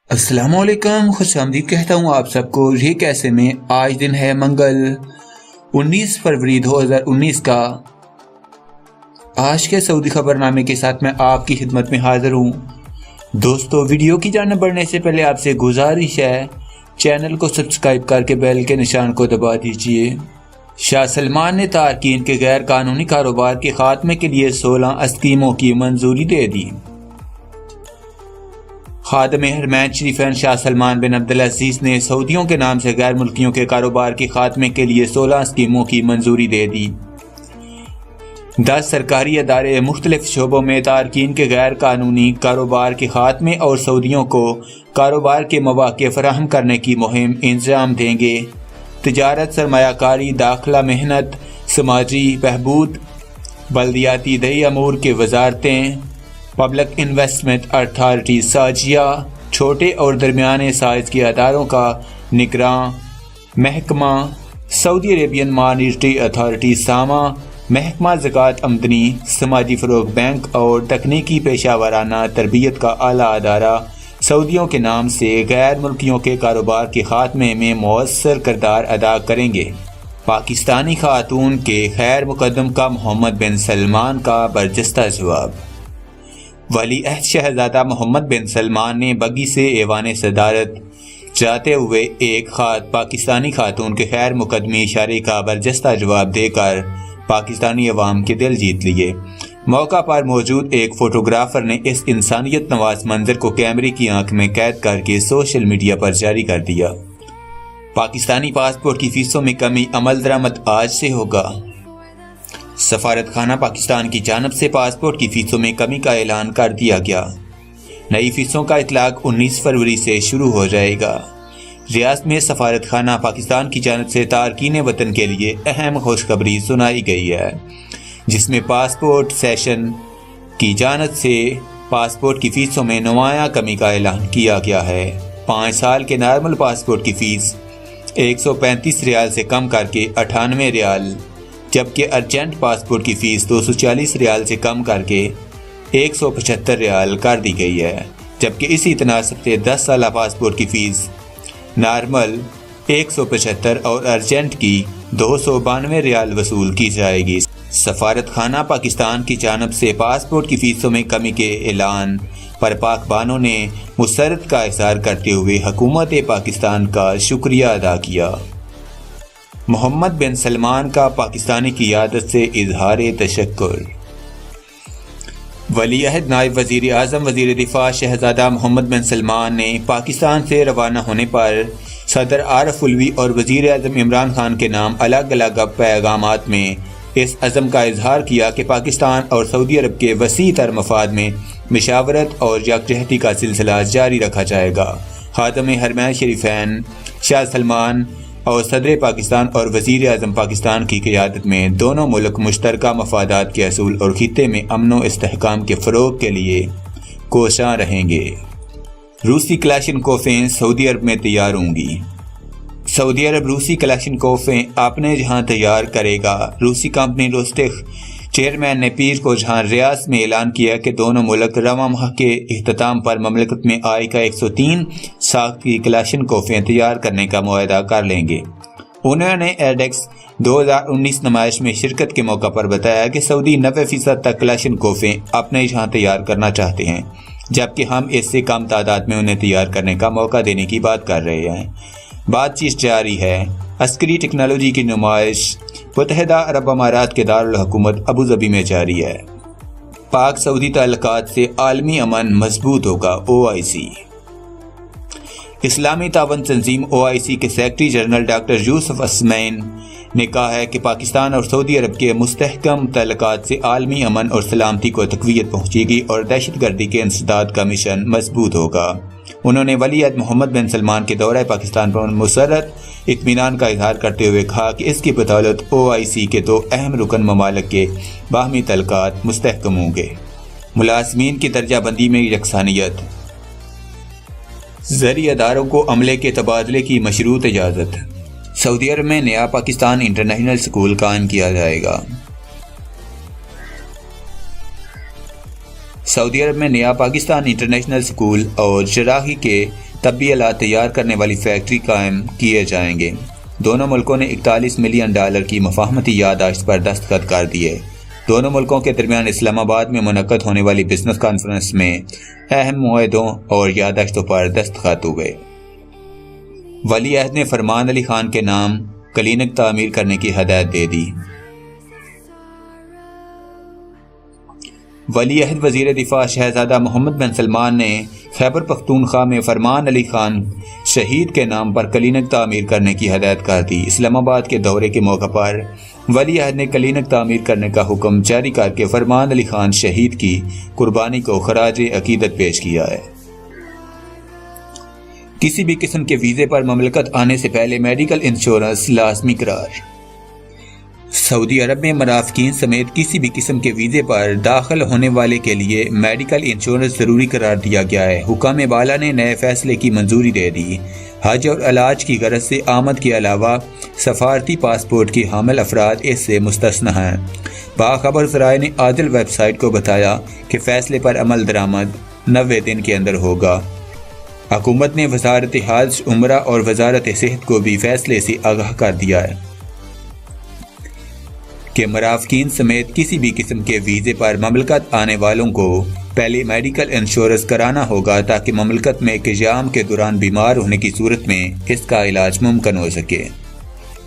السلام علیکم، خوش آمدید کہتا ہوں آپ سب کو۔ یہ کیسے میں آج دن ہے منگل 19 فروری 2019 کا۔ آج کے سعودی خبر نامے کے ساتھ میں آپ کی خدمت میں حاضر ہوں۔ دوستو، ویڈیو کی جانب بڑھنے سے پہلے آپ سے گزارش ہے چینل کو سبسکرائب کر کے بیل کے نشان کو دبا دیجئے۔ شاہ سلمان نے تارکین کے غیر قانونی کاروبار کے خاتمے کے لیے 16 اسکیموں کی منظوری دے دی۔ خادم حرمین شریفین شاہ سلمان بن عبدالعزیز نے سعودیوں کے نام سے غیر ملکیوں کے کاروبار کے خاتمے کے لیے 16 اسکیموں کی منظوری دے دی۔ 10 سرکاری ادارے مختلف شعبوں میں تارکین کے غیر قانونی کاروبار کے خاتمے اور سعودیوں کو کاروبار کے مواقع فراہم کرنے کی مہم انجام دیں گے۔ تجارت، سرمایہ کاری، داخلہ، محنت، سماجی بہبود، بلدیاتی دیہی امور کے وزارتیں، پبلک انویسٹمنٹ اتھارٹی ساجیہ، چھوٹے اور درمیانے سائز کے اداروں کا نگراں محکمہ، سعودی عربین مانیٹری اتھارٹی ساما، محکمہ زکوٰۃ آمدنی، سماجی فروغ بینک اور تکنیکی پیشہ ورانہ تربیت کا اعلیٰ ادارہ سعودیوں کے نام سے غیر ملکیوں کے کاروبار کے خاتمے میں مؤثر کردار ادا کریں گے۔ پاکستانی خاتون کے خیر مقدم کا محمد بن سلمان کا برجستہ جواب۔ ولی عہد شہزادہ محمد بن سلمان نے بگی سے ایوان صدارت جاتے ہوئے ایک پاکستانی خاتون کے خیر مقدمی اشارے کا برجستہ جواب دے کر پاکستانی عوام کے دل جیت لیے۔ موقع پر موجود ایک فوٹوگرافر نے اس انسانیت نواز منظر کو کیمرے کی آنکھ میں قید کر کے سوشل میڈیا پر جاری کر دیا۔ پاکستانی پاسپورٹ کی فیسوں میں کمی عمل درآمد آج سے ہوگا۔ سفارت خانہ پاکستان کی جانب سے پاسپورٹ کی فیسوں میں کمی کا اعلان کر دیا گیا۔ نئی فیسوں کا اطلاق 19 فروری سے شروع ہو جائے گا۔ ریاست میں سفارت خانہ پاکستان کی جانب سے تارکین وطن کے لیے اہم خوشخبری سنائی گئی ہے، جس میں پاسپورٹ سیشن کی جانب سے پاسپورٹ کی فیسوں میں نمایاں کمی کا اعلان کیا گیا ہے۔ 5 سال کے نارمل پاسپورٹ کی فیس 135 ریال سے کم کر کے 98 ریال، جبکہ ارجنٹ پاسپورٹ کی فیس 240 ریال سے کم کر کے 175 ریال کر دی گئی ہے، جبکہ اسی تناسب سے 10 سالہ پاسپورٹ کی فیس نارمل 175 اور ارجنٹ کی 292 ریال وصول کی جائے گی۔ سفارت خانہ پاکستان کی جانب سے پاسپورٹ کی فیسوں میں کمی کے اعلان پر پاک بانوں نے مسرت کا اظہار کرتے ہوئے حکومت پاکستان کا شکریہ ادا کیا۔ محمد بن سلمان کا پاکستانی قیادت سے اظہار تشکر۔ ولی عہد نائب وزیر اعظم وزیر دفاع شہزادہ محمد بن سلمان نے پاکستان سے روانہ ہونے پر صدر عارف الوی اور وزیر اعظم عمران خان کے نام الگ الگ پیغامات میں اس عزم کا اظہار کیا کہ پاکستان اور سعودی عرب کے وسیع تر مفاد میں مشاورت اور یکجہتی کا سلسلہ جاری رکھا جائے گا۔ خادم حرمین شریفین شاہ سلمان اور صدر پاکستان اور وزیر اعظم پاکستان کی قیادت میں دونوں ملک مشترکہ مفادات کے اصول اور خطے میں امن و استحکام کے فروغ کے لیے کوشاں رہیں گے۔ روسی کلاشنکوفیں سعودی عرب میں تیار ہوں گی۔ سعودی عرب روسی کلاشنکوفیں اپنے جہاں تیار کرے گا۔ روسی کمپنی روسٹیک چیئرمین نے پیر کو جہاں ریاض میں اعلان کیا کہ دونوں ملک رواں ماہ کے اختتام پر مملکت میں آئکا 103 ساخت کی کلاشنکوفیں تیار کرنے کا معاہدہ کر لیں گے۔ انہوں نے ایڈیکس 2019 نمائش میں شرکت کے موقع پر بتایا کہ سعودی 90% تک کلاشنکوفیں اپنے یہاں تیار کرنا چاہتے ہیں، جبکہ ہم اس سے کم تعداد میں انہیں تیار کرنے کا موقع دینے کی بات کر رہے ہیں۔ بات چیت جاری ہے۔ عسکری ٹیکنالوجی کی نمائش متحدہ عرب امارات کے دارالحکومت ابوظبی میں جاری ہے۔ پاک سعودی تعلقات سے عالمی امن مضبوط ہوگا۔ OIC اسلامی تعاون تنظیم OIC کے سیکرٹری جنرل ڈاکٹر یوسف اسمین نے کہا ہے کہ پاکستان اور سعودی عرب کے مستحکم تعلقات سے عالمی امن اور سلامتی کو تقویت پہنچے گی اور دہشت گردی کے انسداد کا مشن مضبوط ہوگا۔ انہوں نے ولی عہد محمد بن سلمان کے دورہ پاکستان پر مسرت اطمینان کا اظہار کرتے ہوئے کہا کہ اس کی بدولت OIC کے 2 اہم رکن ممالک کے باہمی تعلقات مستحکم ہوں گے۔ ملازمین کی درجہ بندی میں یکسانیت۔ زرعی اداروں کو عملے کے تبادلے کی مشروط اجازت۔ سعودی عرب میں نیا پاکستان انٹرنیشنل اسکول قائم کیا جائے گا۔ سعودی عرب میں نیا پاکستان انٹرنیشنل اسکول اور جراحی کے تب بھی آلات تیار کرنے والی فیکٹری قائم کیے جائیں گے۔ دونوں ملکوں نے $41 ملین کی مفاہمتی یادداشت پر دستخط کر دیے۔ دونوں ملکوں کے درمیان اسلام آباد میں منعقد ہونے والی بزنس کانفرنس میں اہم معاہدوں اور یادداشتوں پر دستخط ہوئے۔ ولی عہد نے فرمان علی خان کے نام کلینک تعمیر کرنے کی ہدایت دے دی۔ ولی عہد وزیر دفاع شہزادہ محمد بن سلمان نے خیبر پختونخوا میں فرمان علی خان شہید کے نام پر کلینک تعمیر کرنے کی ہدایت کر دی۔ اسلام آباد کے دورے کے موقع پر ولی عہد نے کلینک تعمیر کرنے کا حکم جاری کر کے فرمان علی خان شہید کی قربانی کو خراج عقیدت پیش کیا ہے۔ کسی بھی قسم کے ویزے پر مملکت آنے سے پہلے میڈیکل انشورنس لازمی قرار۔ سعودی عرب میں مرافقین سمیت کسی بھی قسم کے ویزے پر داخل ہونے والے کے لیے میڈیکل انشورنس ضروری قرار دیا گیا ہے۔ حکام بالا نے نئے فیصلے کی منظوری دے دی۔ حج اور علاج کی غرض سے آمد کے علاوہ سفارتی پاسپورٹ کی حامل افراد اس سے مستثنی ہیں۔ باخبر ذرائع نے عادل ویب سائٹ کو بتایا کہ فیصلے پر عمل درآمد 90 دن کے اندر ہوگا۔ حکومت نے وزارت حج، عمرہ اور وزارت صحت کو بھی فیصلے سے آگاہ کر دیا ہے کہ مرافقین سمیت کسی بھی قسم کے ویزے پر مملکت آنے والوں کو پہلے میڈیکل انشورنس کرانا ہوگا تاکہ مملکت میں قیام کے دوران بیمار ہونے کی صورت میں اس کا علاج ممکن ہو سکے۔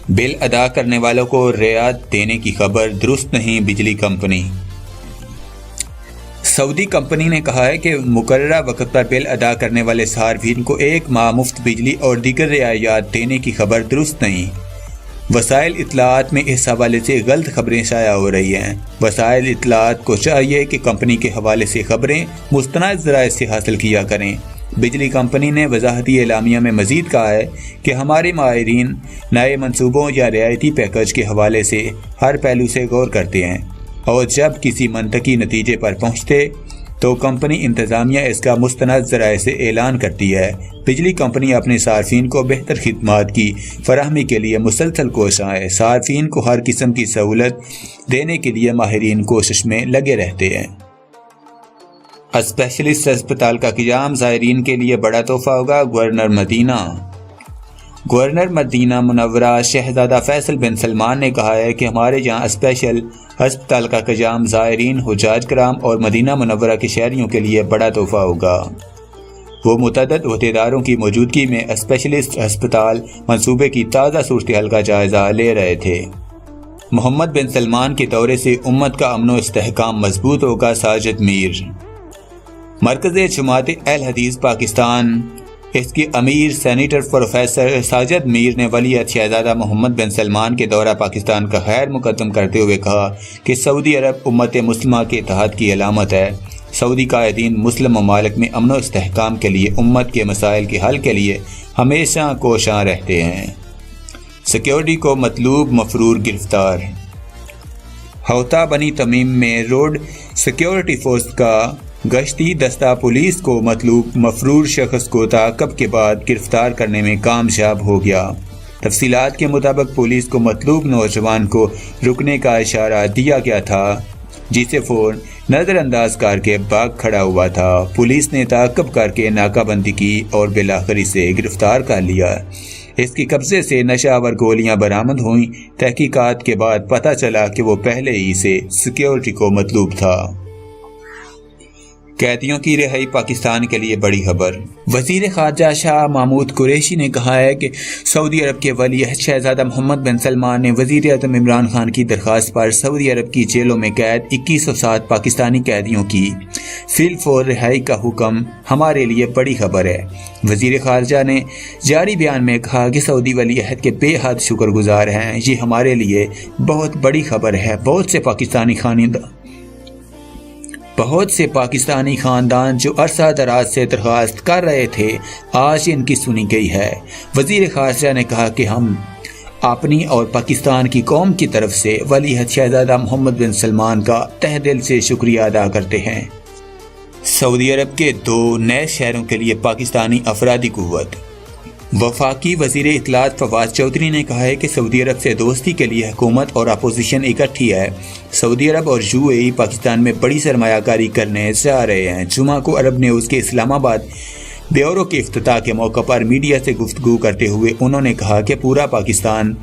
بل ادا کرنے والوں کو رعایت دینے کی خبر درست نہیں۔ بجلی کمپنی سعودی کمپنی نے کہا ہے کہ مقررہ وقت پر بل ادا کرنے والے صارفین کو 1 ماہ مفت بجلی اور دیگر رعایات دینے کی خبر درست نہیں۔ وسائل اطلاعات میں اس حوالے سے غلط خبریں شائع ہو رہی ہیں۔ وسائل اطلاعات کو چاہیے کہ کمپنی کے حوالے سے خبریں مستند ذرائع سے حاصل کیا کریں۔ بجلی کمپنی نے وضاحتی اعلامیہ میں مزید کہا ہے کہ ہمارے ماہرین نئے منصوبوں یا رعایتی پیکج کے حوالے سے ہر پہلو سے غور کرتے ہیں اور جب کسی منطقی نتیجے پر پہنچتے تو کمپنی انتظامیہ اس کا مستند ذرائع سے اعلان کرتی ہے۔ بجلی کمپنی اپنے صارفین کو بہتر خدمات کی فراہمی کے لیے مسلسل کوشاں ہے۔ صارفین کو ہر قسم کی سہولت دینے کے لیے ماہرین کوشش میں لگے رہتے ہیں۔ اسپیشلسٹ ہسپتال کا قیام زائرین کے لیے بڑا تحفہ ہوگا۔ گورنر مدینہ منورہ شہزادہ فیصل بن سلمان نے کہا ہے کہ ہمارے یہاں اسپیشل ہسپتال کا قیام زائرین، حجاج کرام اور مدینہ منورہ کے شہریوں کے لیے بڑا تحفہ ہوگا۔ وہ متعدد عہدیداروں کی موجودگی میں اسپیشلسٹ ہسپتال منصوبے کی تازہ صورتحال کا جائزہ لے رہے تھے۔ محمد بن سلمان کے دورے سے امت کا امن و استحکام مضبوط ہوگا۔ ساجد میر مرکز جماعت اہل حدیث پاکستان، اس کے امیر سینیٹر پروفیسر ساجد میر نے ولی عہد شہزادہ محمد بن سلمان کے دورہ پاکستان کا خیر مقدم کرتے ہوئے کہا کہ سعودی عرب امت مسلمہ کے اتحاد کی علامت ہے۔ سعودی قائدین مسلم ممالک میں امن و استحکام کے لیے امت کے مسائل کے حل کے لیے ہمیشہ کوشاں رہتے ہیں۔ سیکیورٹی کو مطلوب مفرور گرفتار۔ ہوتا بنی تمیم میں روڈ سیکیورٹی فورس کا گشتی دستہ پولیس کو مطلوب مفرور شخص کو تعاقب کے بعد گرفتار کرنے میں کامیاب ہو گیا۔ تفصیلات کے مطابق پولیس کو مطلوب نوجوان کو رکنے کا اشارہ دیا گیا تھا جسے فوراً نظر انداز کر کے بھاگ کھڑا ہوا تھا۔ پولیس نے تعاقب کر کے ناکہ بندی کی اور بالآخر اسے گرفتار کر لیا۔ اس کے قبضے سے نشہ آور گولیاں برآمد ہوئیں۔ تحقیقات کے بعد پتہ چلا کہ وہ پہلے ہی سے سیکیورٹی کو مطلوب تھا۔ قیدیوں کی رہائی پاکستان کے لیے بڑی خبر۔ وزیر خارجہ شاہ محمود قریشی نے کہا ہے کہ سعودی عرب کے ولی عہد شہزادہ محمد بن سلمان نے وزیر اعظم عمران خان کی درخواست پر سعودی عرب کی جیلوں میں قید 2107 پاکستانی قیدیوں کی فی الفور رہائی کا حکم ہمارے لیے بڑی خبر ہے۔ وزیر خارجہ نے جاری بیان میں کہا کہ سعودی ولی عہد کے بے حد شکر گزار ہیں۔ یہ ہمارے لیے بہت بڑی خبر ہے۔ بہت سے پاکستانی خاندان جو عرصہ دراز سے درخواست کر رہے تھے آج ان کی سنی گئی ہے۔ وزیر خارجہ نے کہا کہ ہم اپنی اور پاکستان کی قوم کی طرف سے ولی عہد شہزادہ محمد بن سلمان کا تہ دل سے شکریہ ادا کرتے ہیں۔ سعودی عرب کے 2 نئے شہروں کے لیے پاکستانی افرادی قوت۔ وفاقی وزیر اطلاعات فواز چودھری نے کہا ہے کہ سعودی عرب سے دوستی کے لیے حکومت اور اپوزیشن اکٹھی ہے۔ سعودی عرب اور UAE پاکستان میں بڑی سرمایہ کاری کرنے جا رہے ہیں۔ جمعہ کو عرب نیوز کے اسلام آباد بیورو کے افتتاح کے موقع پر میڈیا سے گفتگو کرتے ہوئے انہوں نے کہا کہ پورا پاکستان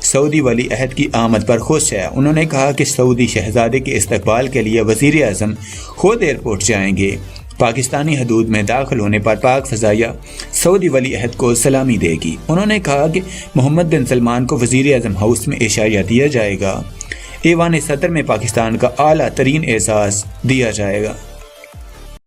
سعودی ولی عہد کی آمد پر خوش ہے۔ انہوں نے کہا کہ سعودی شہزادے کے استقبال کے لیے وزیر اعظم خود ایئرپورٹ جائیں گے۔ پاکستانی حدود میں داخل ہونے پر پاک فضائیہ سعودی ولی عہد کو سلامی دے گی۔ انہوں نے کہا کہ محمد بن سلمان کو وزیر اعظم ہاؤس میں عشائیہ دیا جائے گا۔ ایوان صدر میں پاکستان کا اعلیٰ ترین اعزاز دیا جائے گا۔